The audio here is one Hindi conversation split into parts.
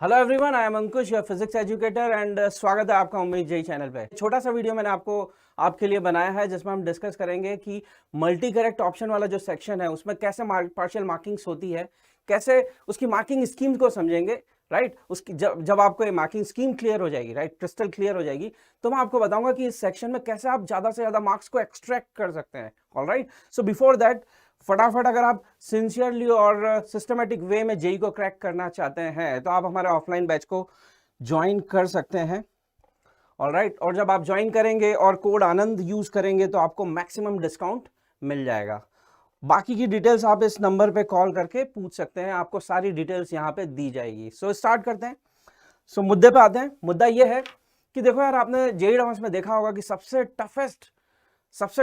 Hello everyone, I am Ankush, your physics educator and स्वागत है आपका उम्मीद जेई चैनल पे। छोटा सा वीडियो मैंने आपके लिए बनाया है जिसमें हम डिस्कस करेंगे कि मल्टी करेक्ट ऑप्शन वाला जो सेक्शन है उसमें कैसे पार्शियल मार्किंग्स होती है, कैसे उसकी मार्किंग स्कीम को समझेंगे। राइट, उसकी जब आपको ये मार्किंग स्कीम क्लियर हो जाएगी, राइट, क्रिस्टल क्लियर हो जाएगी, तो मैं आपको बताऊंगा कि इस सेक्शन में कैसे आप ज्यादा से ज्यादा मार्क्स को एक्सट्रैक्ट कर सकते हैं। ऑलराइट, सो बिफोर दैट फटाफट अगर आप सिंसियरली और सिस्टमेटिक वे में जेई को क्रैक करना चाहते हैं तो आप हमारे ऑफलाइन बैच को ज्वाइन कर सकते हैं। ऑलराइट, और जब आप ज्वाइन करेंगे और कोड आनंद यूज करेंगे तो आपको मैक्सिमम डिस्काउंट मिल जाएगा। बाकी की डिटेल्स आप इस नंबर पे कॉल करके पूछ सकते हैं, आपको सारी डिटेल्स यहाँ पे दी जाएगी। सो स्टार्ट करते हैं। सो मुद्दे पे आते हैं। मुद्दा ये है कि देखो यार, आपने जेई एडवांस में देखा होगा कि सबसे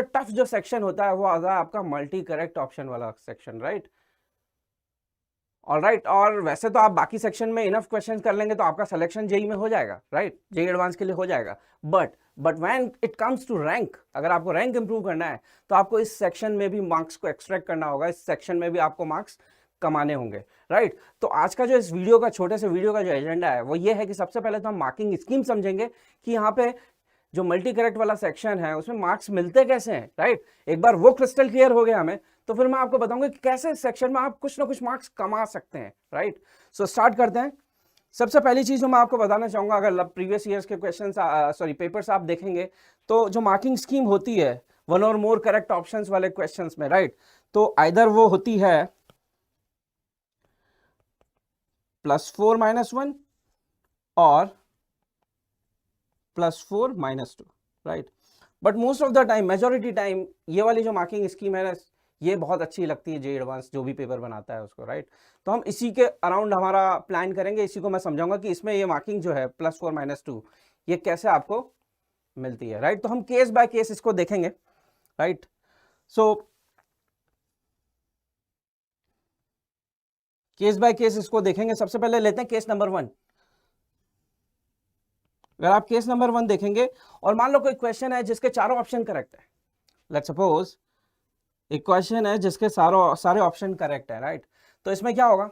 टफ जो सेक्शन होता है वो आता है आपका मल्टी करेक्ट ऑप्शन वाला सेक्शन। राइट, ऑलराइट, और वैसे तो आप बाकी सेक्शन में इनफ क्वेश्चंस कर लेंगे तो आपका सिलेक्शन जेई में हो जाएगा। राइट, जेई एडवांस के लिए हो जाएगा। But when it comes to rank, अगर आपको रैंक इंप्रूव करना है तो आपको इस सेक्शन में भी मार्क्स को एक्सट्रैक्ट करना होगा, इस सेक्शन में भी आपको मार्क्स कमाने होंगे। राइट, तो आज का जो इस वीडियो का छोटे से वीडियो का जो एजेंडा है वो ये है कि सबसे पहले तो हम मार्किंग स्कीम समझेंगे कि यहाँ पे जो मल्टी करेक्ट वाला सेक्शन है उसमें मार्क्स मिलते कैसे हैं। राइट, एक बार वो क्रिस्टल क्लियर हो गया हमें तो फिर मैं आपको बताऊंगा कि कैसे इस सेक्शन में आप कुछ ना कुछ मार्क्स कमा सकते हैं। राइट, सो स्टार्ट करते हैं। सबसे पहली चीज जो मैं आपको बताना चाहूंगा, अगर प्रीवियस ईयर्स के क्वेश्चन पेपर्स आप देखेंगे तो जो मार्किंग स्कीम होती है वन और मोर करेक्ट ऑप्शंस वाले क्वेश्चंस में, राइट, तो आइदर वो होती है +4 - 1 और +4 - 2। Right, but most of the time, majority time, ये वाली जो मार्किंग स्कीम है ना, ये बहुत अच्छी लगती है जेई एडवांस जो भी पेपर बनाता है उसको। राइट, तो हम इसी के अराउंड हमारा प्लान करेंगे, इसी को मैं समझाऊंगा कि इसमें ये मार्किंग जो है +4 - 2 ये कैसे आपको मिलती है। राइट, तो हम केस बाय केस इसको देखेंगे। Right, so case by case इसको देखेंगे। सबसे पहले लेते हैं केस नंबर 1। अगर आप केस नंबर 1 देखेंगे और मान लो कोई क्वेश्चन है जिसके चारों ऑप्शन करेक्ट है, लेट्स सपोज एक क्वेश्चन है जिसके सारे ऑप्शन करेक्ट है। राइट, तो इसमें क्या होगा,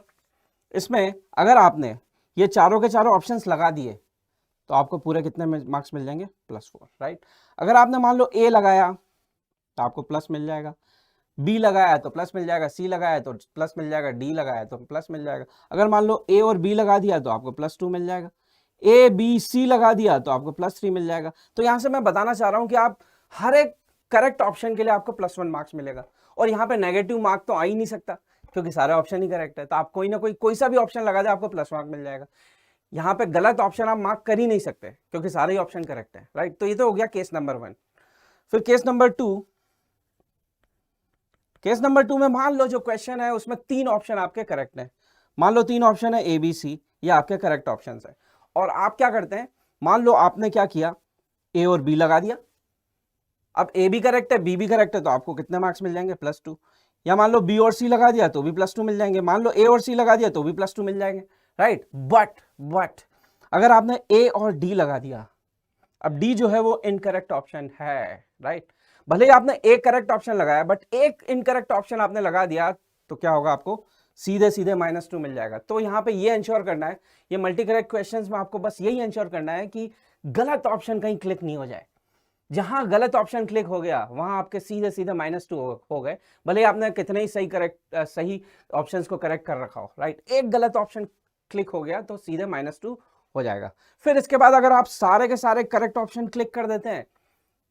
इसमें अगर आपने ये चारों के चारों ऑप्शंस लगा दिए तो आपको पूरे कितने मार्क्स मिल जाएंगे, +4। राइट, अगर आपने मान लो ए लगाया तो आपको प्लस मिल जाएगा, बी लगाया तो प्लस मिल जाएगा, सी लगाया तो प्लस मिल जाएगा, डी लगाया तो प्लस मिल जाएगा। अगर मान लो ए और बी लगा दिया तो आपको +2 मिल जाएगा, ए बी सी लगा दिया तो आपको +3 मिल जाएगा। तो यहां से मैं बताना चाह रहा हूं कि आप हर एक करेक्ट ऑप्शन के लिए आपको +1 मार्क्स मिलेगा, और यहाँ पे नेगेटिव मार्क तो आ ही नहीं सकता क्योंकि सारे ऑप्शन ही करेक्ट है। तो आप कोई ना कोई सा भी ऑप्शन लगा दे आपको प्लस मार्क मिल जाएगा। यहाँ पे गलत ऑप्शन आप मार्क कर ही नहीं सकते क्योंकि सारे ऑप्शन करेक्ट है। राइट, तो ये तो हो गया केस नंबर 1। फिर केस नंबर 2। केस नंबर 2 में मान लो जो क्वेश्चन है उसमें 3 ऑप्शन आपके करेक्ट हैं। मान लो 3 ऑप्शन है, ए बी सी, ये आपके करेक्ट ऑप्शन है। और आप क्या करते हैं, मान लो आपने क्या किया, ए और बी लगा दिया। अब ए भी करेक्ट है बी भी करेक्ट है तो आपको कितने मार्क्स मिल जाएंगे, +2। या मान लो बी और सी लगा दिया तो भी +2 मिल जाएंगे, मान लो ए और सी लगा दिया तो भी +2 मिल जाएंगे। राइट, बट अगर आपने ए और डी लगा दिया, अब डी जो है वो इनकरेक्ट ऑप्शन है। राइट, भले ही आपने एक करेक्ट ऑप्शन लगाया बट एक इनकरेक्ट ऑप्शन आपने लगा दिया तो क्या होगा, आपको सीधे सीधे -2 मिल जाएगा। तो यहां पे ये इंश्योर करना है, ये मल्टी करेक्ट क्वेश्चंस में आपको बस यही इंश्योर करना है कि गलत ऑप्शन कहीं क्लिक नहीं हो जाए। जहां गलत ऑप्शन क्लिक हो गया वहां आपके सीधे सीधे -2 हो गए, भले ही आपने कितने ही सही ऑप्शंस को करेक्ट कर रखा हो। राइट, एक गलत ऑप्शन क्लिक हो गया तो सीधे -2 हो जाएगा। फिर इसके बाद अगर आप सारे के सारे करेक्ट ऑप्शन क्लिक कर देते हैं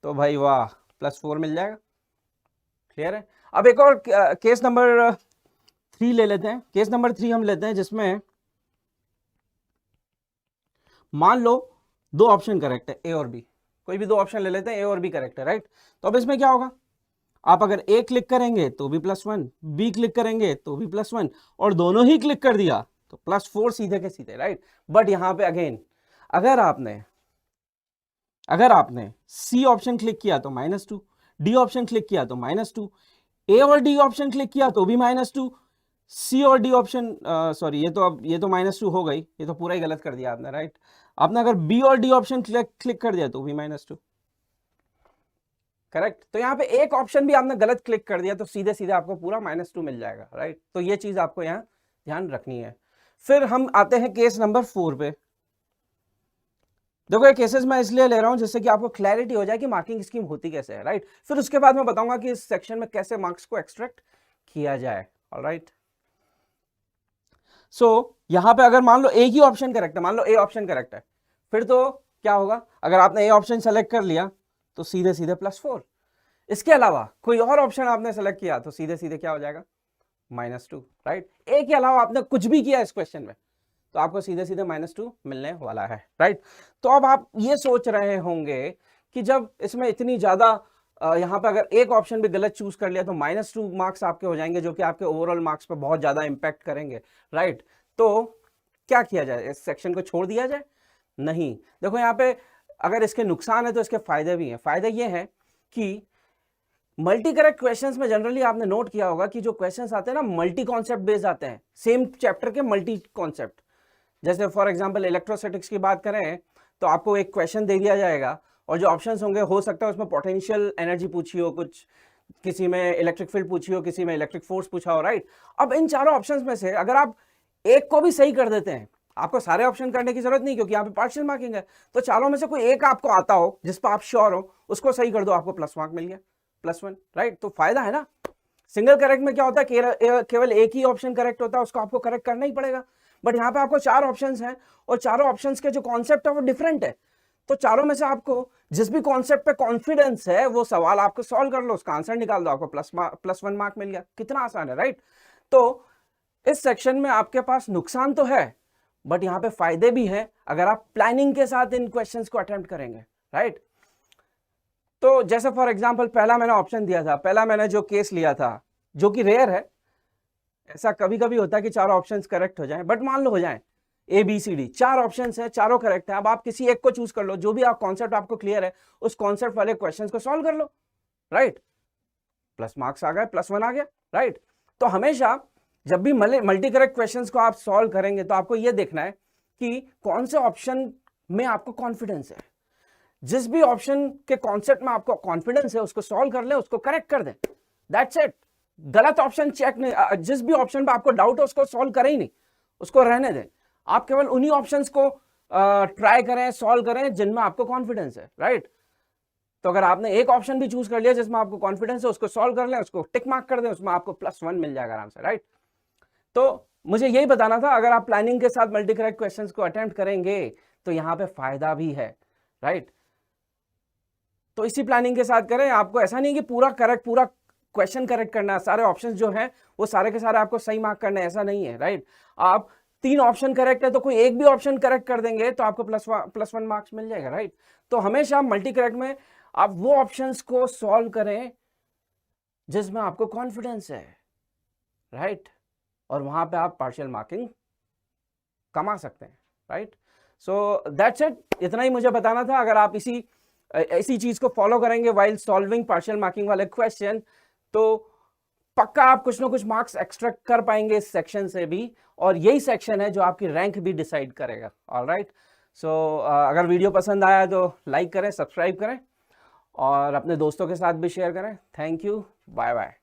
तो भाई वाह, +4 मिल जाएगा। क्लियर है। अब एक और केस नंबर 3 ले लेते हैं। केस नंबर 3 हम लेते हैं जिसमें मान लो 2 ऑप्शन करेक्ट है, ए और बी, कोई भी 2 ऑप्शन ले लेते हैं, ए और बी करेक्ट है। राइट, तो अब इसमें क्या होगा, आप अगर ए क्लिक करेंगे तो भी +1, बी क्लिक करेंगे तो भी +1, और दोनों ही क्लिक कर दिया तो +4 सीधे के सीधे। राइट, बट यहां पे अगेन अगर आपने सी ऑप्शन क्लिक किया तो -2, डी ऑप्शन क्लिक किया तो -2, ए और डी ऑप्शन क्लिक किया तो भी -2, सी और डी ऑप्शन सॉरी, ये तो -2 हो गई, ये तो पूरा ही गलत कर दिया आपने। राइट, आपने अगर बी और डी ऑप्शन क्लिक कर दिया तो भी -2। करेक्ट, तो यहाँ पे एक ऑप्शन भी आपने गलत क्लिक कर दिया तो सीधे सीधे आपको पूरा -2 मिल जाएगा। राइट, तो ये चीज आपको यहाँ ध्यान रखनी है। फिर हम आते हैं केस नंबर 4 पे। देखो ये केसेस मैं इसलिए ले रहा हूं जिससे कि आपको क्लैरिटी हो जाए कि मार्किंग स्कीम होती कैसे है, राइट। फिर उसके बाद मैं बताऊंगा कि इस सेक्शन में कैसे मार्क्स को एक्सट्रैक्ट किया जाए। ऑलराइट, सो यहां पे अगर मान लो एक ही ऑप्शन करेक्ट है, मान लो ए ऑप्शन करेक्ट है, फिर तो क्या होगा, अगर आपने ए ऑप्शन सेलेक्ट कर लिया तो सीधे सीधे +4। इसके अलावा कोई और ऑप्शन आपने सेलेक्ट किया तो सीधे सीधे क्या हो जाएगा, -2, राइट। ए के अलावा आपने कुछ भी किया इस क्वेश्चन में तो आपको सीधे सीधे -2 मिलने वाला है, राइट। तो अब आप ये सोच रहे होंगे कि जब इसमें इतनी ज्यादा यहां पे अगर एक ऑप्शन भी गलत चूज कर लिया तो -2 मार्क्स आपके हो जाएंगे, जो कि आपके ओवरऑल मार्क्स पे बहुत ज्यादा इंपैक्ट करेंगे, राइट। तो क्या किया जाए, इस सेक्शन को छोड़ दिया जाए? नहीं, देखो यहाँ पे अगर इसके नुकसान है तो इसके फायदे भी हैं। फायदे ये हैं कि मल्टी करेक्ट क्वेश्चंस में जनरली आपने नोट किया होगा कि जो क्वेश्चंस आते हैं ना मल्टी कॉन्सेप्ट बेस्ड आते हैं, सेम चैप्टर के मल्टी कॉन्सेप्ट। जैसे फॉर एग्जांपल इलेक्ट्रोस्टैटिक्स की बात करें तो आपको एक क्वेश्चन दे दिया जाएगा और जो ऑप्शंस होंगे हो सकता है उसमें पोटेंशियल एनर्जी पूछी हो, कुछ किसी में इलेक्ट्रिक फील्ड पूछी हो, किसी में इलेक्ट्रिक फोर्स पूछा हो, राइट। अब इन चारों ऑप्शंस में से अगर आप एक को भी सही कर देते हैं, आपको सारे ऑप्शन करने की जरूरत नहीं क्योंकि यहाँ पे पार्शियल मार्किंग है, तो चारों में से कोई एक आपको आता हो जिस पर आप श्योर हो, उसको सही कर दो, आपको प्लस मार्क मिल गया, +1, राइट। तो फायदा है ना। सिंगल करेक्ट में क्या होता है, केवल एक ही ऑप्शन करेक्ट होता है, उसको आपको करेक्ट करना ही पड़ेगा। बट यहाँ पे आपको 4 ऑप्शंस हैं और चारों ऑप्शंस के जो कॉन्सेप्ट है वो डिफरेंट है, तो चारों में से आपको जिस भी कॉन्सेप्ट पे कॉन्फिडेंस है वो सवाल आपको सॉल्व कर लो, उसका आंसर निकाल दो, आपको +1 मार्क मिल गया। कितना आसान है, राइट। तो इस सेक्शन में आपके पास नुकसान तो है बट यहाँ पे फायदे भी हैं अगर आप प्लानिंग के साथ इन क्वेश्चंस को अटेम्प्ट करेंगे, राइट। तो जैसे फॉर एग्जांपल पहला मैंने ऑप्शन दिया था, पहला मैंने जो केस लिया था, जो कि रेयर है, ऐसा कभी कभी होता है कि चारों ऑप्शंस करेक्ट हो जाएं, बट मान लो हो जाएं ABCD, 4 ऑप्शंस हैं, चारों करेक्ट हैं। अब आप किसी एक को चूज कर लो, जो भी आप कॉन्सेप्ट आपको क्लियर है उस कॉन्सेप्ट वाले क्वेश्चंस को सॉल्व कर लो, राइट। प्लस मार्क्स आ गए, +1 आ गया, राइट। तो हमेशा जब भी मल्टी करेक्ट क्वेश्चंस को आप सॉल्व करेंगे तो आपको यह देखना है कि कौन से ऑप्शन में आपको कॉन्फिडेंस है। जिस भी ऑप्शन के कॉन्सेप्ट में आपको कॉन्फिडेंस है उसको सॉल्व कर ले, उसको करेक्ट कर दे, दैट्स इट। गलत ऑप्शन चेक नहीं, जिस भी ऑप्शन पे आपको डाउट है उसको सॉल्व करें ही नहीं, उसको रहने दें। आप केवल उन्हीं ऑप्शंस को ट्राई करें, सॉल्व करें जिनमें आपको कॉन्फिडेंस है, राइट। तो अगर आपने एक ऑप्शन भी चूज कर लिया जिसमें आपको कॉन्फिडेंस है, उसको सॉल्व कर लें, उसको टिक मार्क कर दें, उसमें आपको +1 मिल जाएगा आराम से, राइट। तो मुझे यही बताना था, अगर आप प्लानिंग के साथ मल्टी करेक्ट क्वेश्चंस को अटेम्प्ट करेंगे तो यहां पे फायदा भी है, राइट। तो इसी प्लानिंग के साथ करें, आपको ऐसा नहीं कि पूरा क्वेश्चन करेक्ट करना है, सारे ऑप्शंस जो हैं वो सारे के सारे आपको सही मार्क करना है, ऐसा नहीं है, राइट। आप 3 ऑप्शन करेक्ट है तो कोई एक भी ऑप्शन करेक्ट कर देंगे तो आपको +1 मार्क्स मिल जाएगा, राइट। तो हमेशा मल्टी करेक्ट में आप वो ऑप्शंस को सॉल्व करें जिसमें आपको कॉन्फिडेंस है, राइट, और वहां पे आप पार्शियल मार्किंग कमा सकते हैं, राइट। सो दैट्स इट, इतना ही मुझे बताना था। अगर आप इसी चीज को फॉलो करेंगे वाइल सॉल्विंग पार्शियल मार्किंग वाले क्वेश्चन तो पक्का आप कुछ ना कुछ मार्क्स एक्सट्रैक्ट कर पाएंगे इस सेक्शन से भी, और यही सेक्शन है जो आपकी रैंक भी डिसाइड करेगा। ऑलराइट, सो अगर वीडियो पसंद आया तो लाइक करें, सब्सक्राइब करें और अपने दोस्तों के साथ भी शेयर करें। Thank you, bye bye.